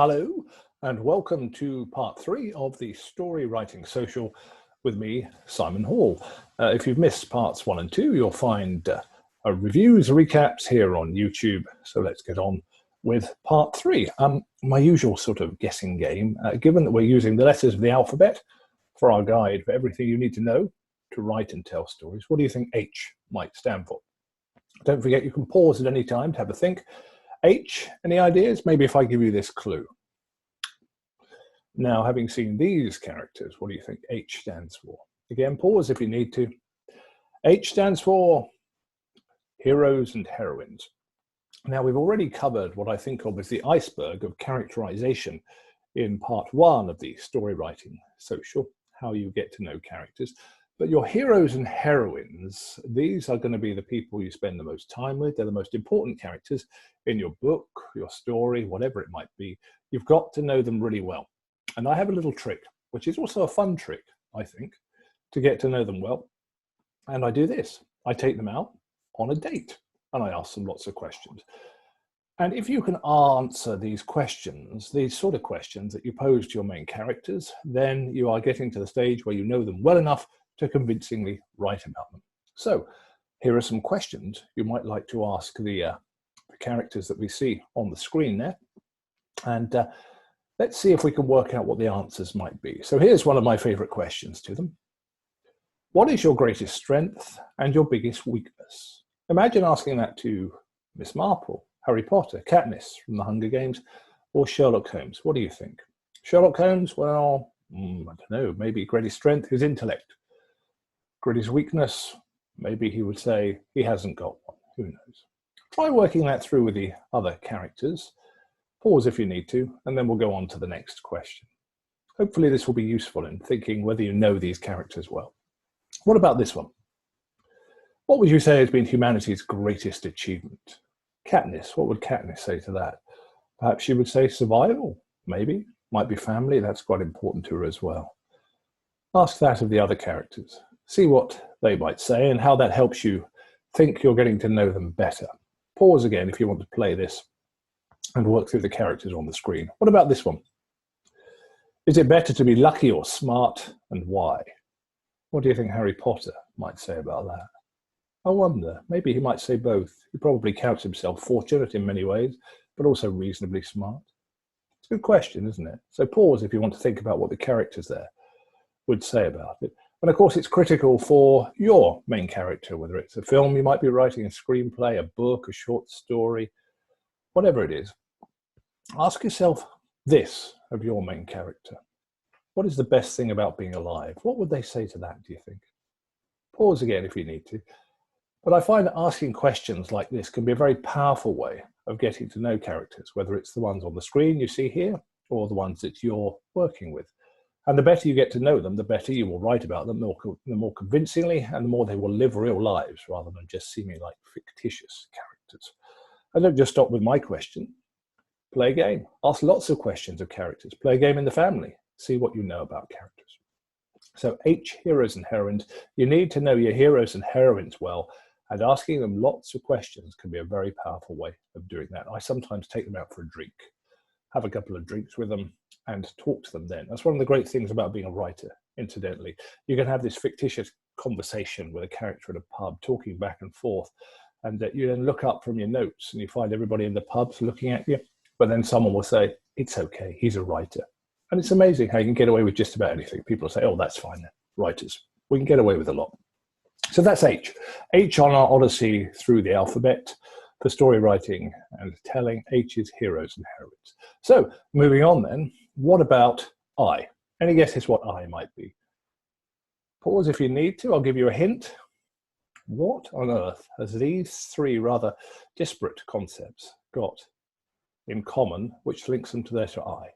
Hello, and welcome to part 3 of the Storywriting Social with me, Simon Hall. If you've missed parts 1 and 2, you'll find reviews, recaps here on YouTube. So let's get on with part 3. My usual sort of guessing game, given that we're using the letters of the alphabet for our guide for everything you need to know to write and tell stories, what do you think H might stand for? Don't forget you can pause at any time to have a think. H, any ideas? Maybe if I give you this clue. Now, having seen these characters, what do you think H stands for? Again, pause if you need to. H stands for heroes and heroines. Now, we've already covered what I think of as the iceberg of characterization in part 1 of the Storywriting Social, how you get to know characters. But your heroes and heroines, these are going to be the people you spend the most time with. They're the most important characters in your book, your story, whatever it might be. You've got to know them really well. And I have a little trick, which is also a fun trick, I think, to get to know them well. And I do this. I take them out on a date and I ask them lots of questions. And if you can answer these questions, these sort of questions that you pose to your main characters, then you are getting to the stage where you know them well enough to convincingly write about them. So here are some questions you might like to ask the characters that we see on the screen there. And let's see if we can work out what the answers might be. So here's one of my favorite questions to them. What is your greatest strength and your biggest weakness? Imagine asking that to Miss Marple, Harry Potter, Katniss from the Hunger Games, or Sherlock Holmes. What do you think? Sherlock Holmes, well, I don't know, maybe greatest strength, his intellect. Greatest weakness, maybe he would say he hasn't got one. Who knows? Try working that through with the other characters. Pause if you need to, and then we'll go on to the next question. Hopefully this will be useful in thinking whether you know these characters well. What about this one? What would you say has been humanity's greatest achievement? Katniss, what would Katniss say to that? Perhaps she would say survival, maybe. Might be family, that's quite important to her as well. Ask that of the other characters. See what they might say and how that helps you think you're getting to know them better. Pause again if you want to play this and work through the characters on the screen. What about this one? Is it better to be lucky or smart, and why? What do you think Harry Potter might say about that? I wonder, maybe he might say both. He probably counts himself fortunate in many ways, but also reasonably smart. It's a good question, isn't it? So pause if you want to think about what the characters there would say about it. And of course, it's critical for your main character, whether it's a film you might be writing, a screenplay, a book, a short story, whatever it is. Ask yourself this of your main character. What is the best thing about being alive? What would they say to that, do you think? Pause again if you need to. But I find that asking questions like this can be a very powerful way of getting to know characters, whether it's the ones on the screen you see here or the ones that you're working with. And the better you get to know them, the better you will write about them, the more convincingly, and the more they will live real lives rather than just seeming like fictitious characters. And don't just stop with my question. Play a game. Ask lots of questions of characters. Play a game in the family. See what you know about characters. So H, heroes and heroines. You need to know your heroes and heroines well, and asking them lots of questions can be a very powerful way of doing that. I sometimes take them out for a drink, have a couple of drinks with them, and talk to them then. That's one of the great things about being a writer, incidentally. You can have this fictitious conversation with a character at a pub, talking back and forth, and you then look up from your notes and you find everybody in the pub's looking at you, but then someone will say, it's okay, he's a writer. And it's amazing how you can get away with just about anything. People say, oh, that's fine, writers. We can get away with a lot. So that's H. H on our odyssey through the alphabet. For story writing and telling, H is heroes and heroines. So moving on then, what about I? Any guesses what I might be? Pause if you need to, I'll give you a hint. What on earth has these three rather disparate concepts got in common, which links them to the letter I?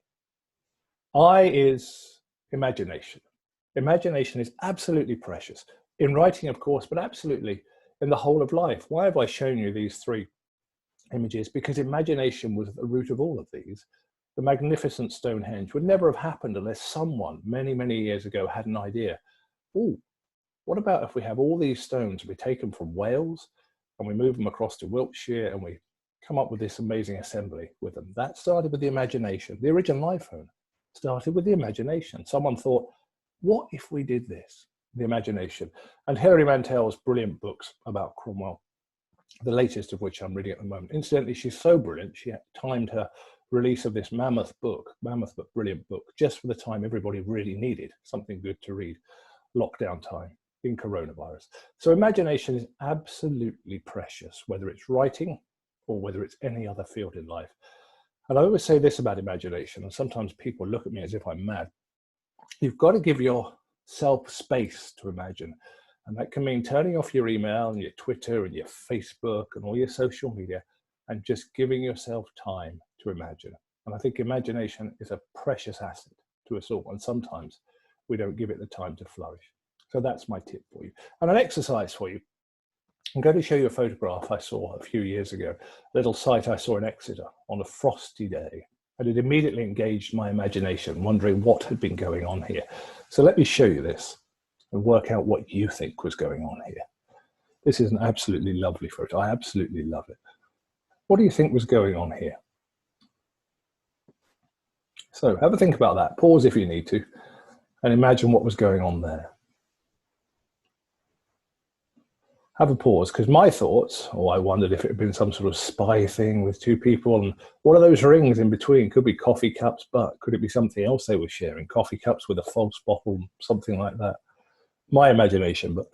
I is imagination. Imagination is absolutely precious. In writing, of course, but absolutely in the whole of life. Why have I shown you these three images? Because imagination was at the root of all of these. The magnificent Stonehenge would never have happened unless someone many, many years ago had an idea. Oh, what about if we have all these stones, we take them from Wales and we move them across to Wiltshire and we come up with this amazing assembly with them. That started with the imagination. The original iPhone started with the imagination. Someone thought, what if we did this? The imagination. And Hilary Mantel's brilliant books about Cromwell, the latest of which I'm reading at the moment. Incidentally, she's so brilliant, she timed her release of this mammoth but brilliant book, just for the time everybody really needed something good to read. Lockdown time in coronavirus. So imagination is absolutely precious, whether it's writing or whether it's any other field in life. And I always say this about imagination, and sometimes people look at me as if I'm mad. You've got to give yourself space to imagine. And that can mean turning off your email and your Twitter and your Facebook and all your social media and just giving yourself time to imagine. And I think imagination is a precious asset to us all. And sometimes we don't give it the time to flourish. So that's my tip for you. And an exercise for you. I'm going to show you a photograph I saw a few years ago, a little site I saw in Exeter on a frosty day. And it immediately engaged my imagination, wondering what had been going on here. So let me show you this and work out what you think was going on here. This is an absolutely lovely photo. I absolutely love it. What do you think was going on here? So have a think about that. Pause if you need to, and imagine what was going on there. Have a pause, because my thoughts, I wondered if it had been some sort of spy thing with two people, and what are those rings in between? Could be coffee cups, but could it be something else they were sharing? Coffee cups with a false bottle, something like that. My imagination, but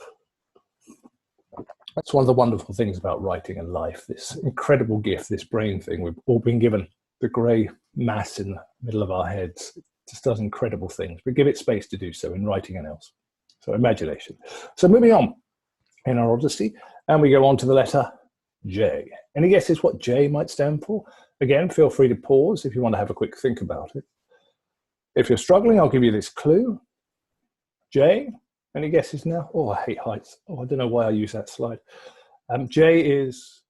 that's one of the wonderful things about writing and life, this incredible gift, this brain thing. We've all been given the grey mass in the middle of our heads. It just does incredible things, but give it space to do so in writing and else. So imagination. So moving on in our Odyssey, and we go on to the letter J. Any guesses what J might stand for? Again, feel free to pause if you want to have a quick think about it. If you're struggling, I'll give you this clue. J, any guesses now? Oh, I hate heights. Oh, I don't know why I use that slide. J is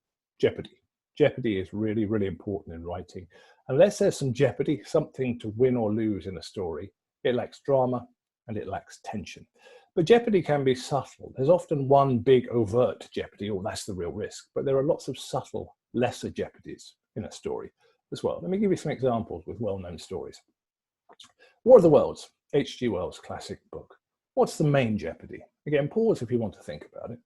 jeopardy. Jeopardy is really, really important in writing. Unless there's some jeopardy, something to win or lose in a story, it lacks drama and it lacks tension. But jeopardy can be subtle. There's often one big overt jeopardy, that's the real risk. But there are lots of subtle, lesser jeopardies in a story as well. Let me give you some examples with well-known stories. War of the Worlds, H.G. Wells' classic book. What's the main jeopardy? Again, pause if you want to think about it.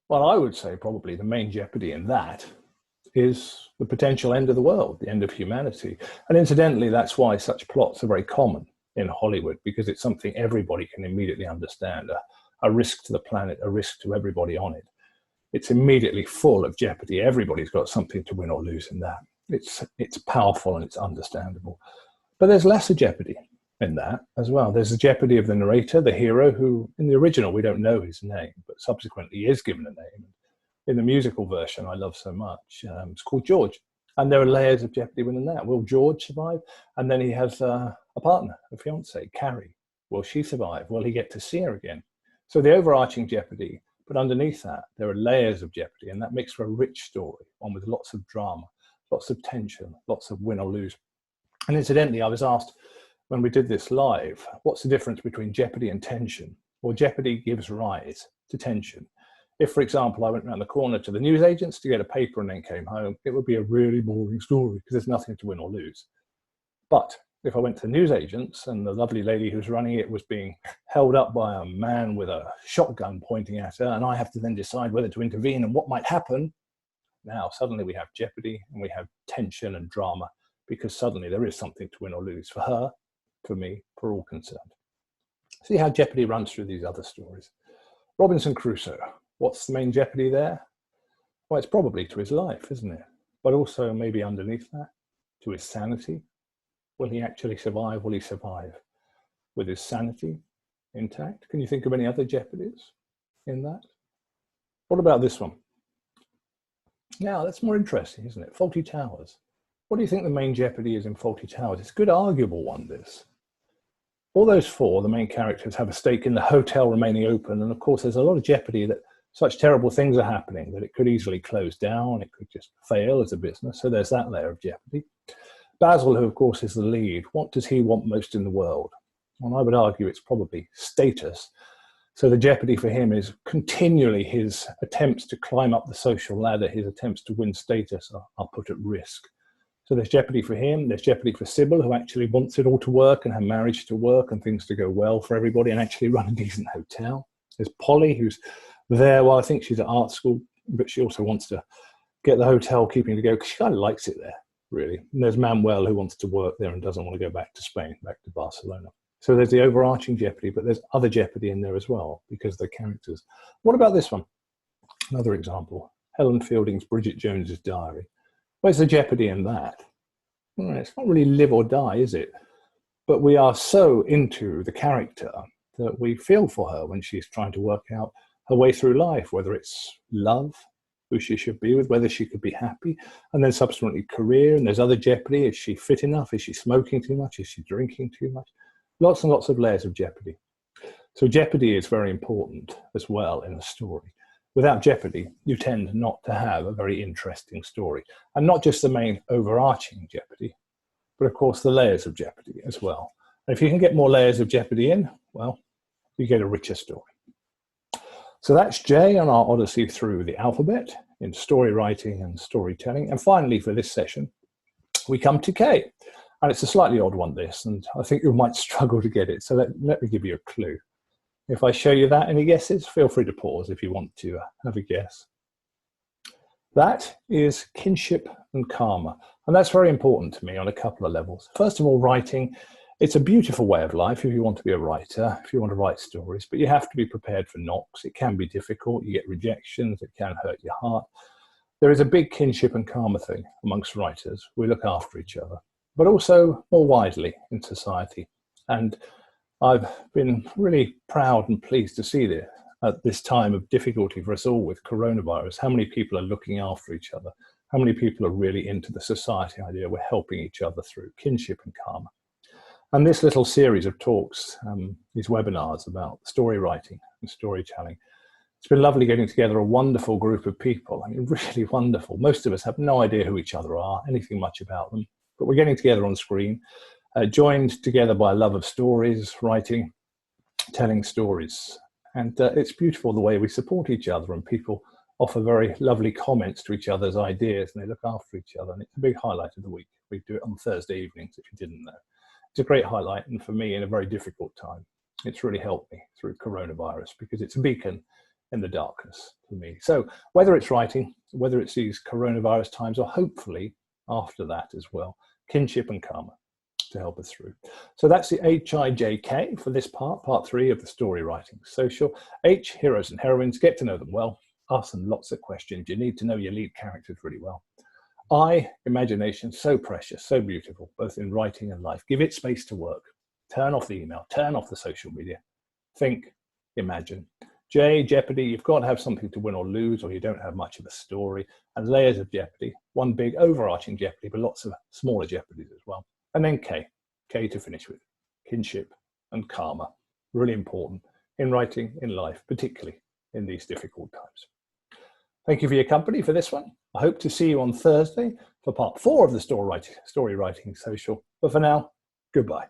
Well, I would say probably the main jeopardy in that is the potential end of the world, the end of humanity. And incidentally, that's why such plots are very common in Hollywood, because it's something everybody can immediately understand, a risk to the planet, a risk to everybody on it. It's immediately full of jeopardy. Everybody's got something to win or lose in that. It's powerful and it's understandable. But there's lesser jeopardy in that as well. There's the jeopardy of the narrator, the hero, who in the original we don't know his name, but subsequently is given a name. In the musical version I love so much, it's called George. And there are layers of jeopardy within that. Will George survive? And then he has a partner, a fiance, Carrie. Will she survive? Will he get to see her again? So the overarching jeopardy, but underneath that, there are layers of jeopardy, and that makes for a rich story, one with lots of drama, lots of tension, lots of win or lose. And incidentally, I was asked when we did this live, what's the difference between jeopardy and tension? Well, jeopardy gives rise to tension. If, for example, I went around the corner to the newsagents to get a paper and then came home, it would be a really boring story because there's nothing to win or lose. But if I went to the newsagents and the lovely lady who's running it was being held up by a man with a shotgun pointing at her, and I have to then decide whether to intervene and what might happen, now suddenly we have jeopardy and we have tension and drama, because suddenly there is something to win or lose for her, for me, for all concerned. See how jeopardy runs through these other stories. Robinson Crusoe. What's the main jeopardy there? Well, it's probably to his life, isn't it? But also maybe underneath that, to his sanity. Will he actually survive? Will he survive with his sanity intact? Can you think of any other jeopardies in that? What about this one? Now, that's more interesting, isn't it? Fawlty Towers. What do you think the main jeopardy is in Fawlty Towers? It's a good arguable one, this. All those four, the main characters, have a stake in the hotel remaining open. And of course, there's a lot of jeopardy that such terrible things are happening that it could easily close down. It could just fail as a business. So there's that layer of jeopardy. Basil, who of course is the lead, what does he want most in the world? Well, I would argue it's probably status. So the jeopardy for him is continually his attempts to climb up the social ladder, his attempts to win status are put at risk. So there's jeopardy for him, there's jeopardy for Sybil, who actually wants it all to work and her marriage to work and things to go well for everybody and actually run a decent hotel. There's Polly, who's there, well, I think she's at art school, but she also wants to get the hotel keeping to go because she kind of likes it there, really. And there's Manuel, who wants to work there and doesn't want to go back to Spain, back to Barcelona. So there's the overarching jeopardy, but there's other jeopardy in there as well because they're characters. What about this one? Another example, Helen Fielding's Bridget Jones's Diary. Where's the jeopardy in that? Well, it's not really live or die, is it? But we are so into the character that we feel for her when she's trying to work out her way through life, whether it's love, who she should be with, whether she could be happy, and then subsequently career. And there's other jeopardy. Is she fit enough? Is she smoking too much? Is she drinking too much? Lots and lots of layers of jeopardy. So jeopardy is very important as well in a story. Without jeopardy, you tend not to have a very interesting story. And not just the main overarching jeopardy, but of course the layers of jeopardy as well. And if you can get more layers of jeopardy in, well, you get a richer story. So that's J on our odyssey through the alphabet in story writing and storytelling. And finally, for this session, we come to K. And it's a slightly odd one, this, and I think you might struggle to get it. So let me give you a clue. If I show you that, any guesses? Feel free to pause if you want to have a guess. That is kinship and karma. And that's very important to me on a couple of levels. First of all, writing. It's a beautiful way of life if you want to be a writer, if you want to write stories, but you have to be prepared for knocks. It can be difficult. You get rejections. It can hurt your heart. There is a big kinship and karma thing amongst writers. We look after each other, but also more widely in society. And I've been really proud and pleased to see this at this time of difficulty for us all with coronavirus, how many people are looking after each other, how many people are really into the society idea. We're helping each other through kinship and karma. And this little series of talks, these webinars about story writing and storytelling, it's been lovely getting together a wonderful group of people. I mean, really wonderful. Most of us have no idea who each other are, anything much about them, but we're getting together on screen, joined together by a love of stories, writing, telling stories. And it's beautiful the way we support each other and people offer very lovely comments to each other's ideas and they look after each other. And it's a big highlight of the week. We do it on Thursday evenings, if you didn't know. It's a great highlight, and for me, in a very difficult time, it's really helped me through coronavirus because it's a beacon in the darkness for me. So whether it's writing, whether it's these coronavirus times, or hopefully after that as well, kinship and karma to help us through. So that's the HIJK for this part 3 of the Storywriting Social. H, heroes and heroines, get to know them well, ask them lots of questions. You need to know your lead characters really well. I, imagination, so precious, so beautiful, both in writing and life. Give it space to work. Turn off the email, turn off the social media. Think, imagine. J, jeopardy, you've got to have something to win or lose, or you don't have much of a story. And layers of jeopardy, one big overarching jeopardy, but lots of smaller jeopardies as well. And then K, K to finish with, kinship and karma. Really important in writing, in life, particularly in these difficult times. Thank you for your company for this one. I hope to see you on Thursday for part 4 of the Storywriting Social. But for now, goodbye.